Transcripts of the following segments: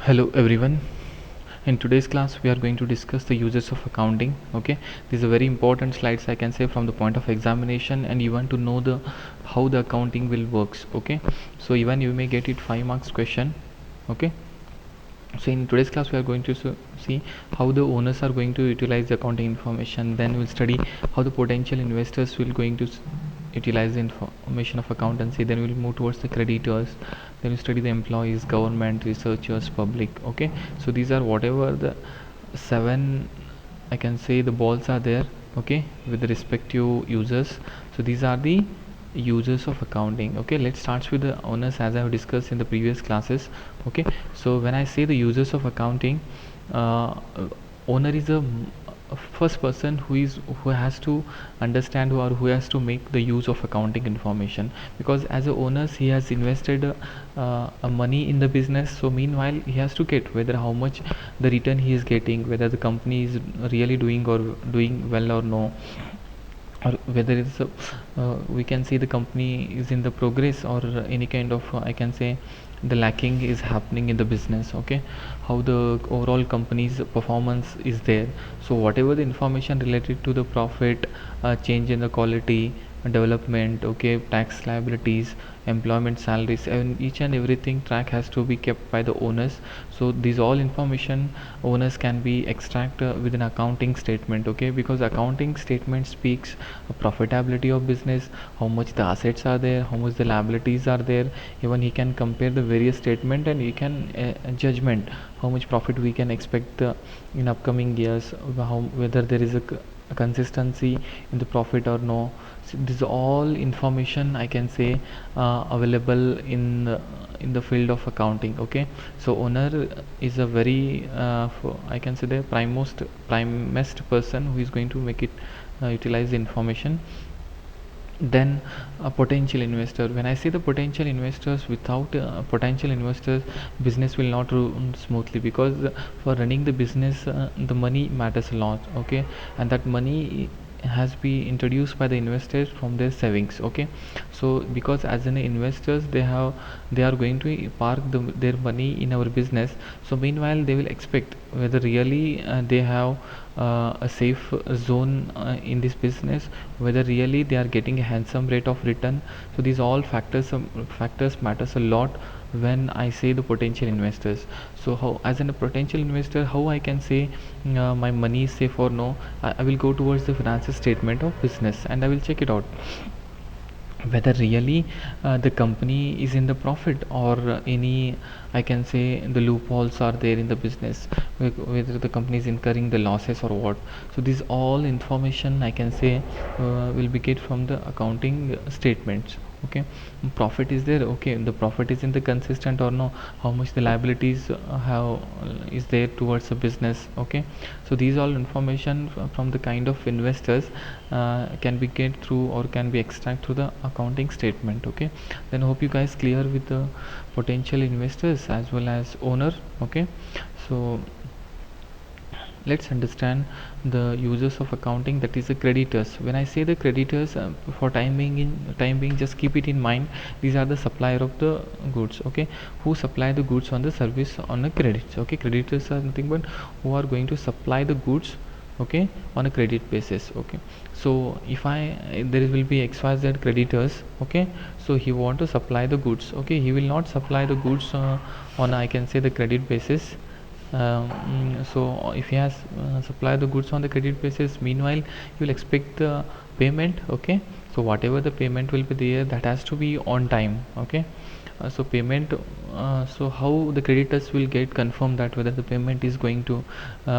Hello everyone. In today's class we are going to discuss the uses of accounting. Okay, these are very important slides, I can say, from the point of examination, and you want to know the how the accounting will works. Okay, so even you may get it 5 marks question. Okay, so in today's class we are going to see how the owners are going to utilize the accounting information. Then we'll study how the potential investors will going to utilize the information of accountancy. Then we'll move towards the creditors. Then we study the employees, government, researchers, public. Okay, so these are whatever the 7, I can say, the balls are there. Okay, with the respective users. So these are the users of accounting. Okay, let's start with the owners, as I have discussed in the previous classes. Okay, so when I say the users of accounting, uh, owner is a first person who has to understand who has to make the use of accounting information, because as a owners he has invested a money in the business. So meanwhile he has to get whether how much the return he is getting, whether the company is really doing or doing well or no, or whether it's we can see the company is in the progress, or any kind of I can say the lacking is happening in the business. Okay, how the overall company's performance is there. So whatever the information related to the profit, change in the quality, development, okay, tax liabilities, employment salaries, and each and everything track has to be kept by the owners. So these all information owners can be extract with an accounting statement. Okay, because accounting statement speaks profitability of business, how much the assets are there, how much the liabilities are there. Even he can compare the various statement, and he can judgment how much profit we can expect in upcoming years, how whether there is a consistency in the profit or no. So this is all information, I can say, available in the field of accounting. Okay, so owner is a very I can say the primest person who is going to make it utilize the information. Then a potential investor, when I say the potential investors, without potential investors business will not run smoothly, because for running the business the money matters a lot. Okay, and that money has been introduced by the investors from their savings. Okay, so because as an investors they are going to park their money in our business. So meanwhile they will expect whether really they have a safe zone in this business, whether really they are getting a handsome rate of return. So these all factors matters a lot when I say the potential investors. So how, as a potential investor, how I can say my money is safe or no? I will go towards the financial statement of business, and I will check it out whether really the company is in the profit, or any, I can say, the loopholes are there in the business, whether the company is incurring the losses or what. So this all information, I can say, will be get from the accounting statements. Okay, profit is there. Okay, the profit is in the consistent or no, how much the liabilities have is there towards a business. Okay, so these all information from the kind of investors can be get through, or can be extract through the accounting statement. Okay, then hope you guys clear with the potential investors as well as owner. Okay, so let's understand the users of accounting, that is the creditors. When I say the creditors, for time being just keep it in mind, these are the supplier of the goods. Okay, who supply the goods on the service on a credits. Okay, creditors are nothing but who are going to supply the goods, okay, on a credit basis. Okay, so if there will be XYZ creditors. Okay, so he want to supply the goods. Okay, he will not supply the goods on, I can say, the credit basis. So if he has supply the goods on the credit basis, meanwhile you will expect the payment. Okay, so whatever the payment will be there, that has to be on time. Okay, so payment, so how the creditors will get confirmed that whether the payment is going to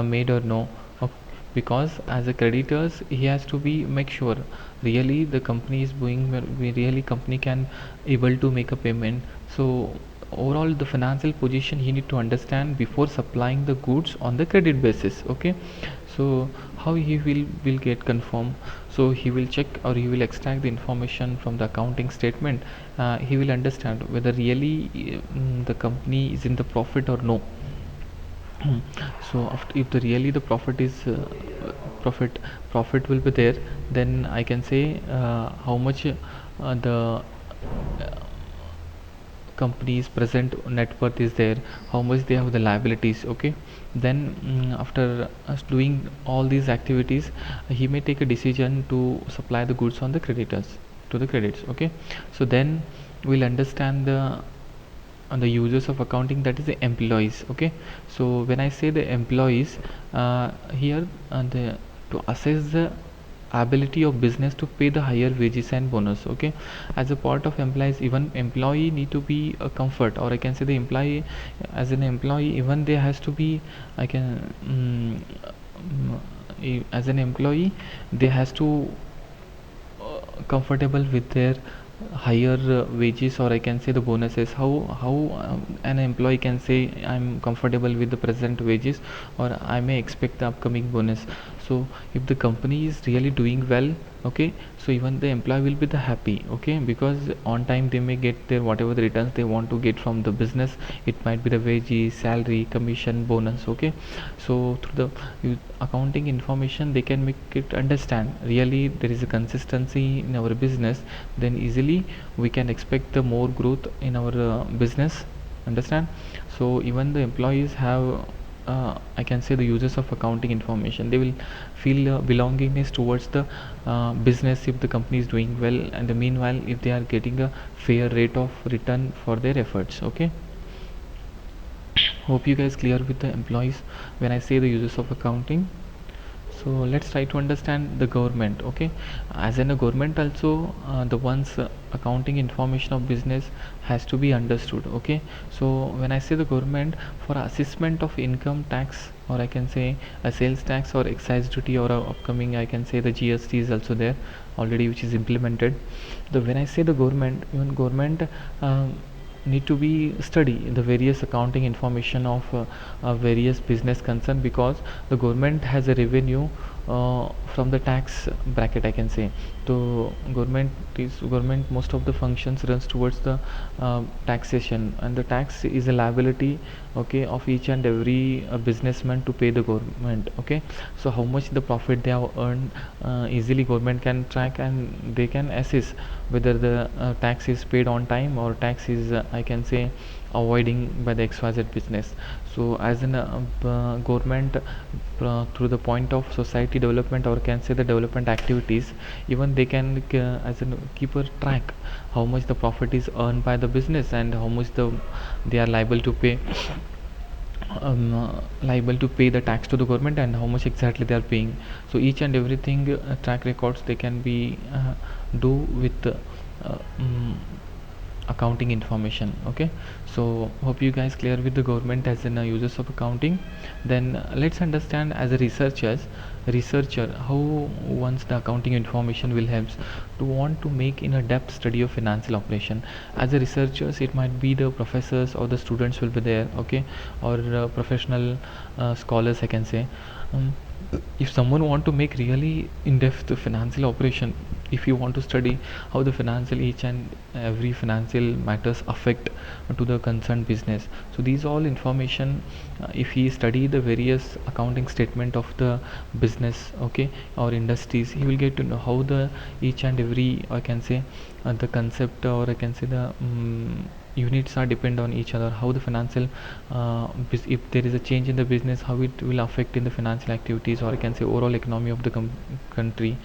made or no. Okay, because as a creditors he has to be make sure really the company is doing well, really company can able to make a payment. So overall the financial position he need to understand before supplying the goods on the credit basis. Okay, so how he will get confirmed? So he will check, or he will extract the information from the accounting statement. He will understand whether really the company is in the profit or no. So after, if the really the profit is profit will be there, then I can say how much the company's present net worth is there, how much they have the liabilities. Okay, then after us doing all these activities, he may take a decision to supply the goods on the creditors to the credits. Okay, so then we'll understand the users of accounting, that is the employees. Okay, so when I say the employees, here the to assess the ability of business to pay the higher wages and bonus. Okay, as a part of employees, even employee need to be a comfort, or I can say the employee, as an employee, even there has to be, I can as an employee, they has to comfortable with their higher wages, or I can say the bonuses. How an employee can say I'm comfortable with the present wages, or I may expect the upcoming bonus. So if the company is really doing well, okay, so even the employee will be the happy. Okay, because on time they may get their whatever the returns they want to get from the business. It might be the wages, salary, commission, bonus. Okay, so through the accounting information, they can make it understand really there is a consistency in our business, then easily we can expect the more growth in our business. Understand? So even the employees have, I can say, the users of accounting information, they will feel belongingness towards the business if the company is doing well, and the meanwhile if they are getting a fair rate of return for their efforts. Okay, hope you guys clear with the employees when I say the users of accounting. So let's try to understand the government. Okay, as in a government also, the one's accounting information of business has to be understood. Okay, so when I say the government, for assessment of income tax, or I can say a sales tax or excise duty, or upcoming, I can say the GST is also there already, which is implemented. The when I say the government, even government need to be study the various accounting information of various business concern, because the government has a revenue from the tax bracket, I can say. So government most of the functions runs towards the taxation, and the tax is a liability, okay, of each and every businessman to pay the government. Okay, so how much the profit they have earned, easily government can track, and they can assess whether the tax is paid on time, or tax is, I can say, avoiding by the XYZ business. So as an government, through the point of society development, or can say the development activities, even they can as a keep a track how much the profit is earned by the business, and how much they are liable to pay the tax to the government, and how much exactly they are paying. So each and everything track records they can be do with accounting information. Okay, so hope you guys clear with the government as in users of accounting. Then let's understand as a researcher how once the accounting information will help to want to make in a depth study of financial operation. As a researchers, it might be the professors or the students will be there. Okay, or professional scholars, I can say. If someone want to make really in-depth financial operation, if you want to study how the financial each and every financial matters affect to the concerned business, so these all information, if he study the various accounting statement of the business, okay, or industries, he will get to know how the each and every, I can say, the concept, or I can say the units are depend on each other, how the financial if there is a change in the business, how it will affect in the financial activities, or I can say overall economy of the country.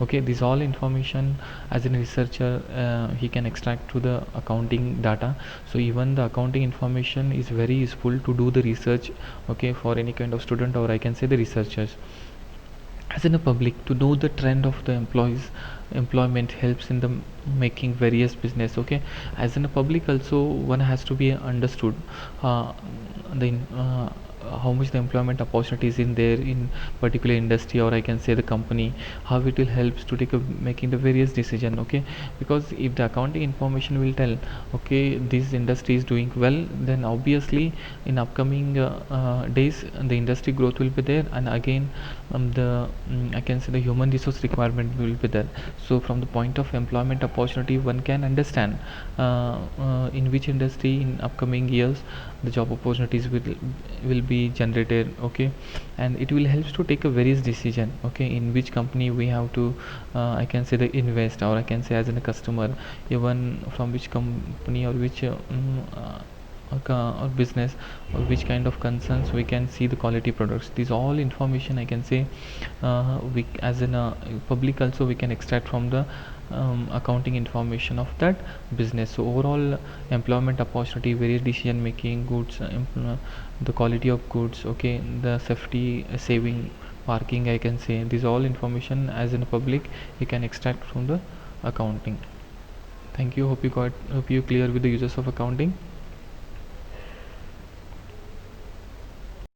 Okay, this all information as a researcher he can extract to the accounting data. So even the accounting information is very useful to do the research, okay, for any kind of student, or I can say the researchers. As in a public, to know the trend of the employment helps in the making various business. Okay, as in a public also, one has to be understood the how much the employment opportunities in there in particular industry, or I can say the company, how it will helps to take a making the various decision. Okay, because if the accounting information will tell, okay, this industry is doing well, then obviously in upcoming days the industry growth will be there, and again I can say the human resource requirement will be there. So from the point of employment opportunity, one can understand in which industry in upcoming years the job opportunities will be generated. Okay, and it will help to take a various decision. Okay, in which company we have to I can say the invest, or I can say as in a customer, even from which company or which or business, or which kind of concerns we can see the quality products. These all information I can say we as in a public also we can extract from the accounting information of that business. So overall employment opportunity, various decision making, goods the quality of goods, okay, the safety saving, parking, I can say these all information as in a public you can extract from the accounting. Thank you. Hope you clear with the uses of accounting.